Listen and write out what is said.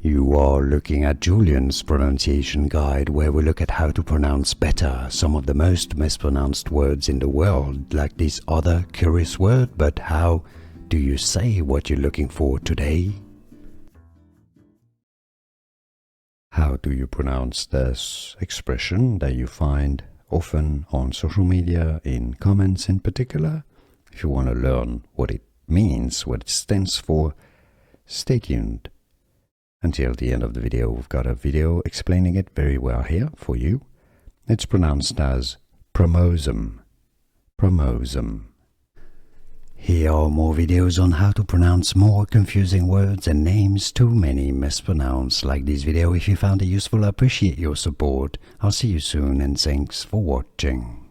You are looking at Julian's pronunciation guide, where we look at how to pronounce better some of the most mispronounced words in the world, like this other curious word. But how do you say what you're looking for today? How do you pronounce this expression that you find often on social media, in comments in particular? If you want to learn what it means, what it stands for, stay tuned. Until the end of the video, we've got a video explaining it very well here for you. It's pronounced as PROMOSM. PROMOSM. Here are more videos on how to pronounce more confusing words and names too many mispronounced. Like this video if you found it useful. I appreciate your support. I'll see you soon and thanks for watching.